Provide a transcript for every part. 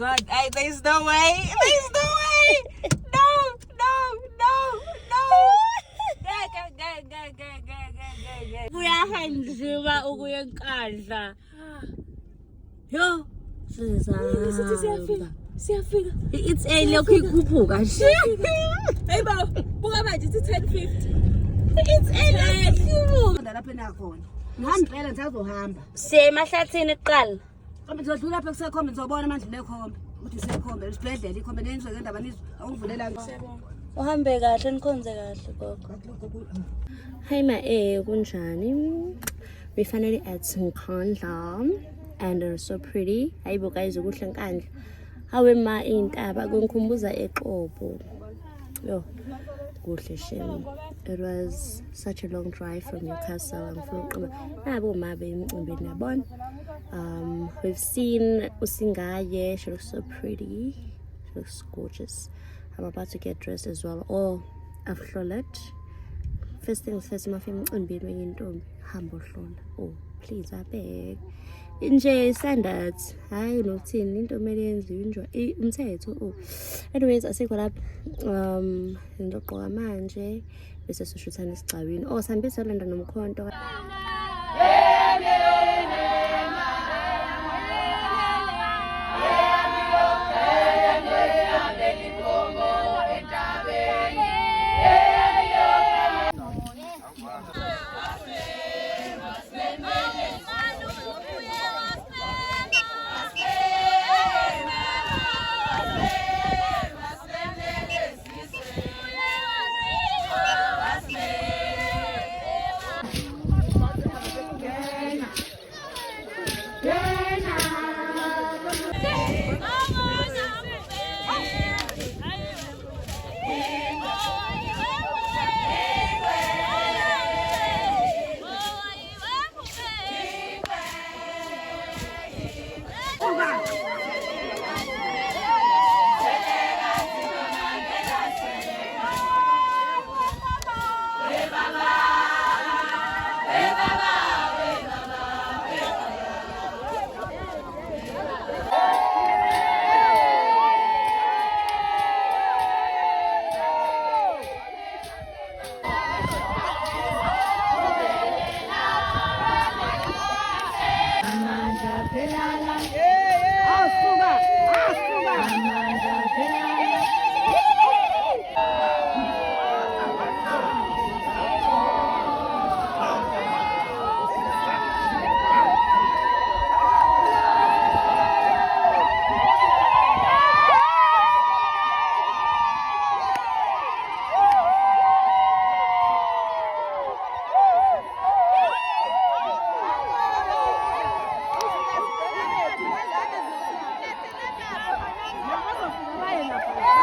God. There's no way. There's no way. No. Kuyahanjiswa ukuyenkandla. Yo. Siyafika. It's early ukukhuphuka. Hey baba, buka manje it's 10:50. It's early. Lapha enakhona. Ngihamba phela ngisazohamba. Siya emahlathini kuqala. Kambe ngizodlula lapha kusekhombe ngizobona manje lekhombe. Ukuthi sekhombe isibhedlela ikhombe nenzwe ngendaba nizwe. Awungivulela ngiyabona. Uhambe kahle nikhonze kahle gogo. Hi ma kunjani? We finally at Nkandla and they're so pretty. Hayibo guys ukuhle enkandla. Hawe ma intaba kungikhumbuza eXhobo. Yo. Kuhle shem. It was such a long drive from Newcastle. Nabo ma bemcimbini yabona. We've seen Usingaye. She looks so pretty. She looks gorgeous. I'm about to get dressed as well. Oh, I've flolet. First things first, my family into humble flown. Oh, please, I beg. Nje standards. Hayi nothini into kumele yenziwe umthetho. Oh. Anyways, asikho lapha ngizogqoka manje bese sishuthana esigcawini. Oh, sihambise London nomkhonto.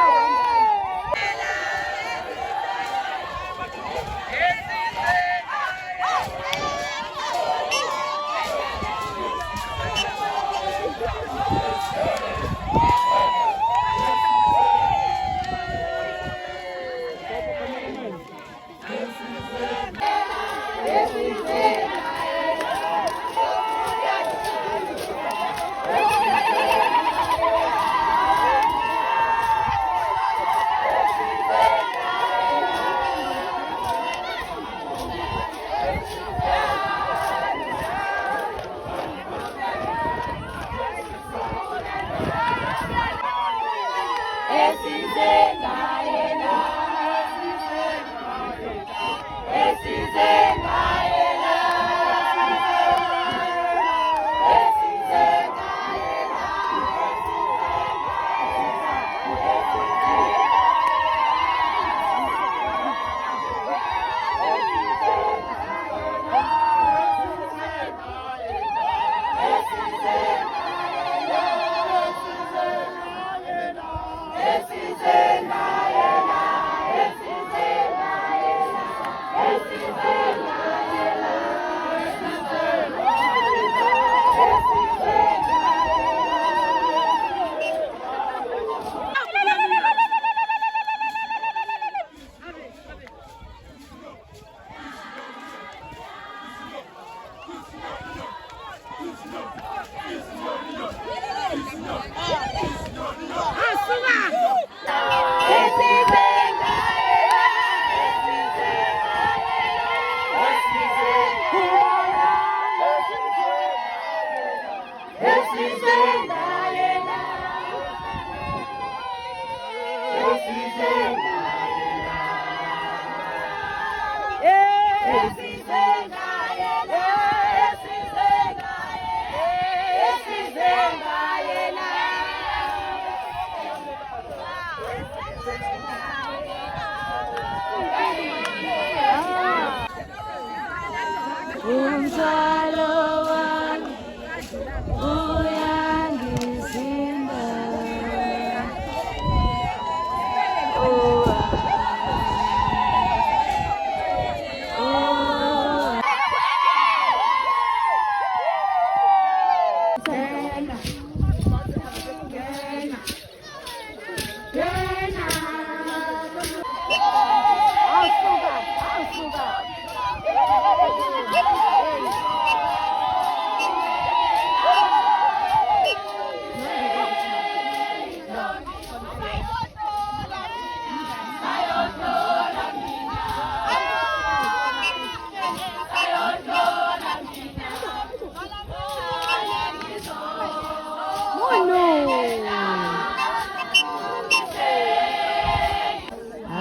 Hey!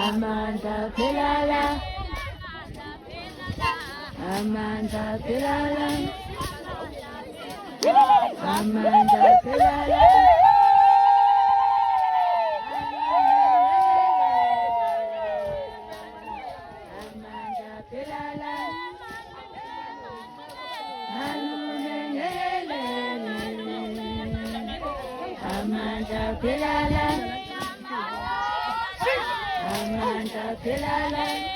Amanda Pilala, Amanda Pilala, Amanda Pilala. Amanda Pilala, Amanda Pilala, Amanda Pilala.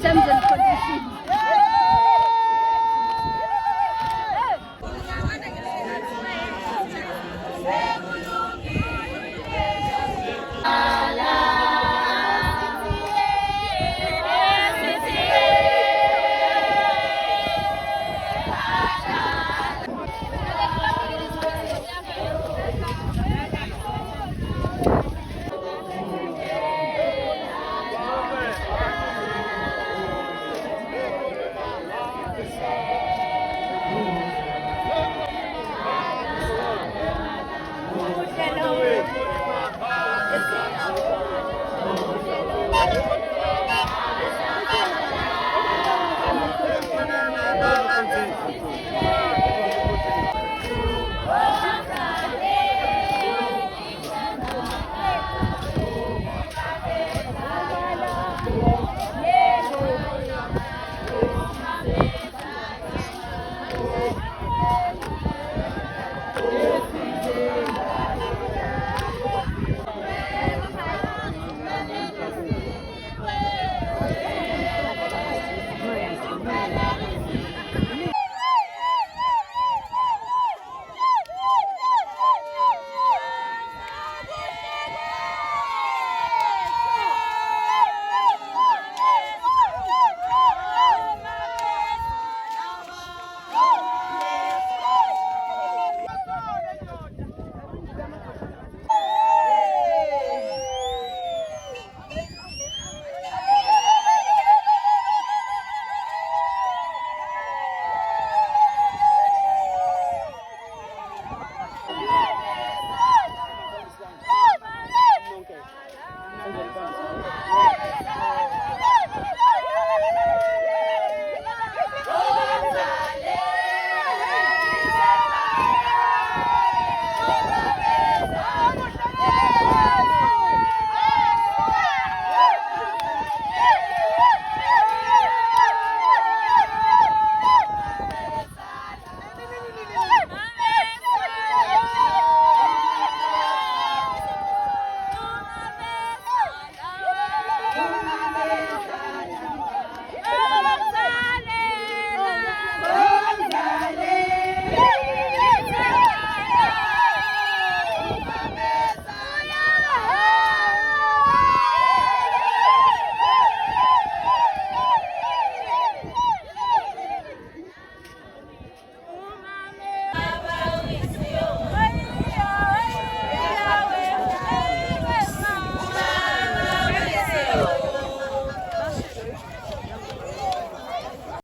terms and conditions.